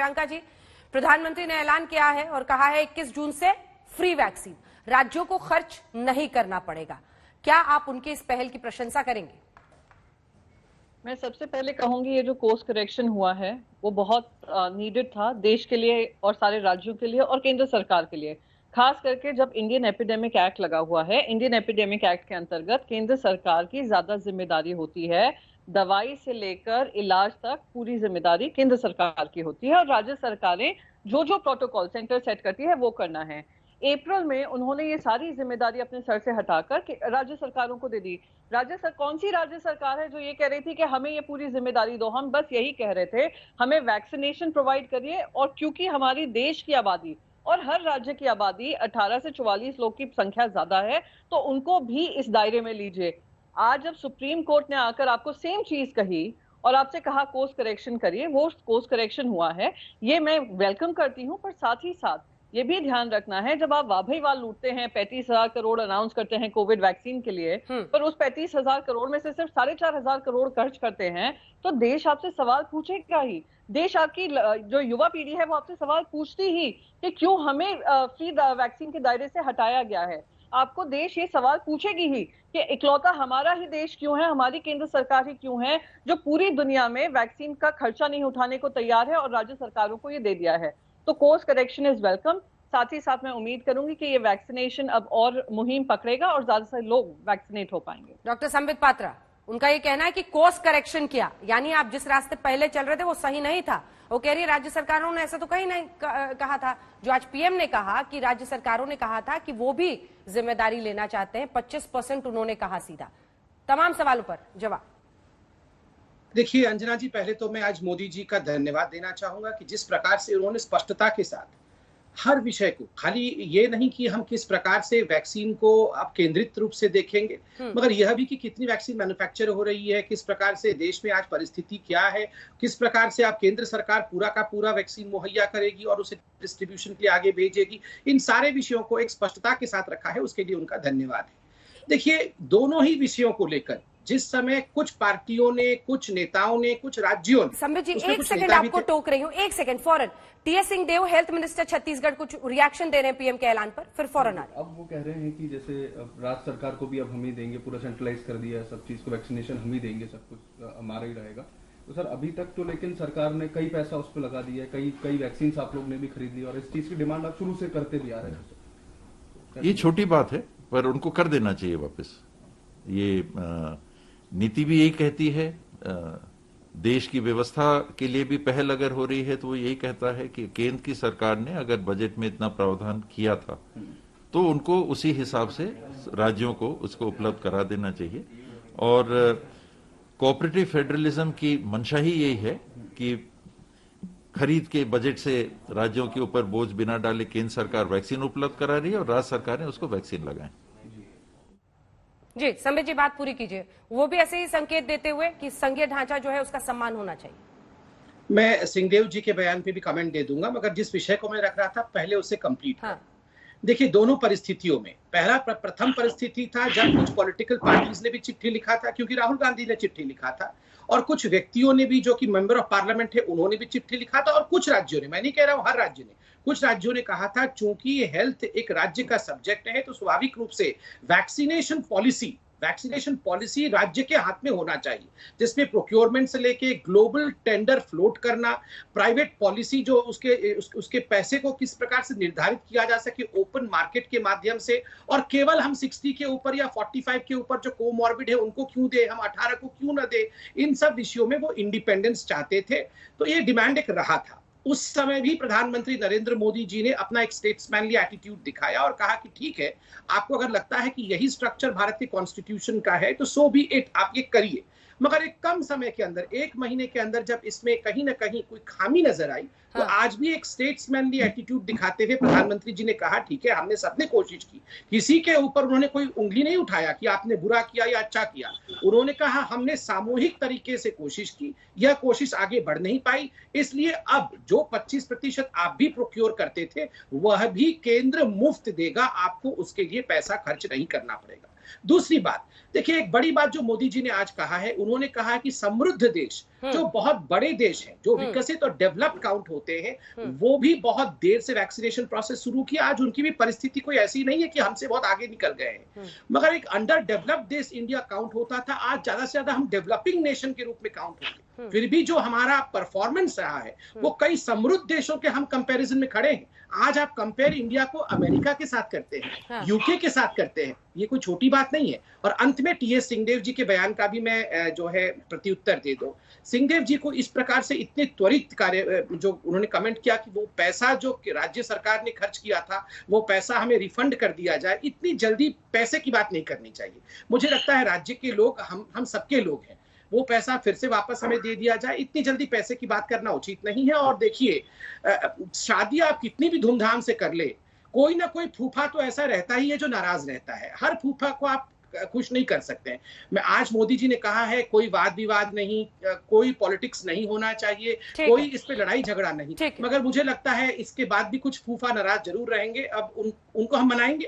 प्रियंका जी, प्रधानमंत्री ने ऐलान किया है और कहा है 21 जून से फ्री वैक्सीन, राज्यों को खर्च नहीं करना पड़ेगा। क्या आप उनके इस पहल की प्रशंसा करेंगे? मैं सबसे पहले कहूंगी ये जो कोर्स करेक्शन हुआ है वो बहुत नीडेड था देश के लिए और सारे राज्यों के लिए और केंद्र सरकार के लिए। खास करके जब इंडियन एपिडेमिक एक्ट लगा हुआ है, इंडियन एपिडेमिक एक्ट के अंतर्गत केंद्र सरकार की ज्यादा जिम्मेदारी होती है। दवाई से लेकर इलाज तक पूरी जिम्मेदारी केंद्र सरकार की होती है और राज्य सरकारें जो जो प्रोटोकॉल सेंटर सेट करती है वो करना है। अप्रैल में उन्होंने ये सारी जिम्मेदारी अपने सर से हटाकर राज्य सरकारों को दे दी। कौन सी राज्य सरकार है जो ये कह रही थी कि हमें ये पूरी जिम्मेदारी दो? हम बस यही कह रहे थे हमें वैक्सीनेशन प्रोवाइड करिए, और क्योंकि हमारी देश की आबादी और हर राज्य की आबादी 18 से 44 लोग की संख्या ज्यादा है, तो उनको भी इस दायरे में लीजिए। आज जब सुप्रीम कोर्ट ने आकर आपको सेम चीज कही और आपसे कहा कोर्स करेक्शन करिए, वो कोर्स करेक्शन हुआ है, ये मैं वेलकम करती हूँ। पर साथ ही साथ ये भी ध्यान रखना है, जब आप वाह लूटते हैं, 35,000 करोड़ अनाउंस करते हैं कोविड वैक्सीन के लिए, पर उस 35,000 करोड़ में से सिर्फ 4,500 करोड़ खर्च करते हैं, तो देश आपसे सवाल पूछेगा ही। देश, आपकी जो युवा पीढ़ी है वो आपसे सवाल पूछती ही कि क्यों हमें फ्री वैक्सीन के दायरे से हटाया गया है। आपको देश ये सवाल पूछेगी ही कि इकलौता हमारा ही देश क्यों है, हमारी केंद्र सरकार ही क्यों है जो पूरी दुनिया में वैक्सीन का खर्चा नहीं उठाने को तैयार है और राज्य सरकारों को ये दे दिया है। तो कोर्स करेक्शन इज वेलकम। साथ ही साथ मैं उम्मीद करूंगी कि ये वैक्सीनेशन अब और मुहिम पकड़ेगा और ज्यादा से लोग वैक्सीनेट हो पाएंगे। डॉक्टर संबित पात्रा, उनका ये कहना है कि कोर्स करेक्शन किया, यानी आप जिस रास्ते पहले चल रहे थे वो सही नहीं था। वो कह रही है राज्य सरकारों ने ऐसा तो कहीं नहीं कहा था। जो आज पीएम ने कहा कि राज्य सरकारों ने कहा था कि वो भी जिम्मेदारी लेना चाहते हैं, 25% उन्होंने कहा सीधा। तमाम सवालों पर जवाब। देखिए अंजना जी, पहले तो मैं आज मोदी जी का धन्यवाद देना चाहूंगा कि जिस प्रकार से उन्होंने स्पष्टता के साथ हर विषय को, खाली ये नहीं कि हम किस प्रकार से वैक्सीन को अब केंद्रित रूप से देखेंगे, मगर यह भी कि कितनी वैक्सीन मैन्युफैक्चर हो रही है, किस प्रकार से देश में आज परिस्थिति क्या है, किस प्रकार से आप केंद्र सरकार पूरा का पूरा वैक्सीन मुहैया करेगी और उसे डिस्ट्रीब्यूशन के लिए आगे भेजेगी, इन सारे विषयों को एक स्पष्टता के साथ रखा है, उसके लिए उनका धन्यवाद है। देखिए, दोनों ही विषयों को लेकर जिस समय कुछ पार्टियों ने, कुछ नेताओं ने, कुछ राज्यों ने, संबित जी एक सेकंड आपको टोक रही हूँ, एक सेकंड फौरन। TS Singhdeo health minister Chhattisgarh कुछ रिएक्शन दे रहे हैं पीएम के ऐलान पर, फिर फौरन आ रहे हैं। अब वो कह रहे हैं कि जैसे राज्य सरकार को भी अब हम ही देंगे, पूरा सेंट्रलाइज कर दिया है सब चीज को, वैक्सीनेशन हम ही देंगे, सब कुछ हमारा ही रहेगा। तो सर अभी तक तो लेकिन सरकार ने कई पैसा उस पर लगा दिया है, कई वैक्सीन आप लोग ने भी खरीद ली और इस चीज की डिमांड आप शुरू से करते भी आ रहे हैं। ये छोटी बात है पर उनको कर देना चाहिए वापस। ये नीति भी यही कहती है, देश की व्यवस्था के लिए भी पहल अगर हो रही है तो वो यही कहता है कि केंद्र की सरकार ने अगर बजट में इतना प्रावधान किया था तो उनको उसी हिसाब से राज्यों को उसको उपलब्ध करा देना चाहिए। और कोऑपरेटिव फेडरलिज्म की मंशा ही यही है कि खरीद के बजट से राज्यों के ऊपर बोझ बिना डाले केंद्र सरकार वैक्सीन उपलब्ध करा रही है और राज्य सरकारें उसको वैक्सीन लगाएं। जी संबित जी बात पूरी कीजिए। वो भी ऐसे ही संकेत देते हुए कि संघीय ढांचा जो है उसका सम्मान होना चाहिए। मैं सिंहदेव जी के बयान पे भी कमेंट दे दूंगा, मगर जिस विषय को मैं रख रहा था पहले उससे कंप्लीट। हाँ। देखिए, दोनों परिस्थितियों में प्रथम परिस्थिति था जब कुछ पॉलिटिकल पार्टीज ने भी चिट्ठी लिखा था, क्योंकि राहुल गांधी ने चिट्ठी लिखा था, और कुछ व्यक्तियों ने भी जो कि मेंबर ऑफ पार्लियामेंट है उन्होंने भी चिट्ठी लिखा था, और कुछ राज्यों ने, मैं नहीं कह रहा हूं हर राज्य ने, कुछ राज्यों ने कहा था चूंकि हेल्थ एक राज्य का सब्जेक्ट है तो स्वाभाविक रूप से वैक्सीनेशन पॉलिसी राज्य के हाथ में होना चाहिए, जिसमें प्रोक्योरमेंट से लेके ग्लोबल टेंडर फ्लोट करना, प्राइवेट पॉलिसी जो उसके पैसे को किस प्रकार से निर्धारित किया जा सके ओपन मार्केट के माध्यम से, और केवल हम 60 के ऊपर या 45 के ऊपर जो कोमॉर्बिड है उनको क्यों दे, हम 18 को क्यों ना दे, इन सब विषयों में वो इंडिपेंडेंस चाहते थे। तो ये डिमांड एक रहा था। उस समय भी प्रधानमंत्री नरेंद्र मोदी जी ने अपना एक स्टेट्समैनली एटीट्यूड दिखाया और कहा कि ठीक है, आपको अगर लगता है कि यही स्ट्रक्चर भारत के कॉन्स्टिट्यूशन का है तो सो भी इट, आप ये करिए। मगर एक कम समय के अंदर, 1 महीने के अंदर जब इसमें कहीं ना कहीं कोई खामी नजर आई, तो आज भी एक स्टेट्समैनली एटीट्यूड दिखाते हुए प्रधानमंत्री जी ने कहा ठीक है, हमने सबने कोशिश की, किसी के ऊपर उन्होंने कोई उंगली नहीं उठाया कि आपने बुरा किया या अच्छा किया। उन्होंने कहा हमने सामूहिक तरीके से कोशिश की, यह कोशिश आगे बढ़ नहीं पाई, इसलिए अब जो 25% आप भी प्रोक्योर करते थे वह भी केंद्र मुफ्त देगा, आपको उसके लिए पैसा खर्च नहीं करना पड़ेगा। दूसरी बात, देखिए, एक बड़ी बात जो मोदी जी ने आज कहा है, उन्होंने कहा कि समृद्ध देश, जो बहुत बड़े देश हैं, जो विकसित और डेवलप्ड काउंट होते हैं, वो भी बहुत देर से वैक्सीनेशन प्रोसेस शुरू किया। आज उनकी भी परिस्थिति कोई ऐसी नहीं है कि हमसे बहुत आगे निकल गए हैं, मगर एक अंडर डेवलप्ड देश इंडिया काउंट होता था, आज ज्यादा से ज्यादा हम डेवलपिंग नेशन के रूप में काउंट होते हैं। फिर भी जो हमारा परफॉर्मेंस रहा है, वो कई समृद्ध देशों के हम कंपैरिजन में खड़े हैं। आज आप कंपेयर इंडिया को अमेरिका के साथ करते हैं, यूके के साथ करते हैं, ये कोई छोटी बात नहीं है। और अंत में टीएस सिंहदेव जी के बयान का भी मैं जो है प्रत्युत्तर दे दूं। सिंहदेव जी को इस प्रकार से इतने त्वरित कार्य जो उन्होंने कमेंट किया कि वो पैसा जो राज्य सरकार ने खर्च किया था, वो पैसा हमें रिफंड कर दिया जाए, इतनी जल्दी पैसे की बात नहीं करनी चाहिए। मुझे लगता है राज्य के लोग, हम सबके लोग हैं, वो पैसा फिर से वापस हमें दे दिया जाए। इतनी जल्दी पैसे की बात करना उचित नहीं है। और देखिए, शादी आप कितनी भी धूमधाम से कर ले, कोई ना कोई फूफा तो ऐसा रहता ही है जो नाराज रहता है। हर फूफा को आप खुश नहीं कर सकते हैं। मैं आज मोदी जी ने कहा है कोई वाद विवाद नहीं, कोई पॉलिटिक्स नहीं होना चाहिए, कोई इस पे लड़ाई झगड़ा नहीं, मगर मुझे लगता है इसके बाद भी कुछ फूफा नाराज जरूर रहेंगे। अब उनको हम मनाएंगे।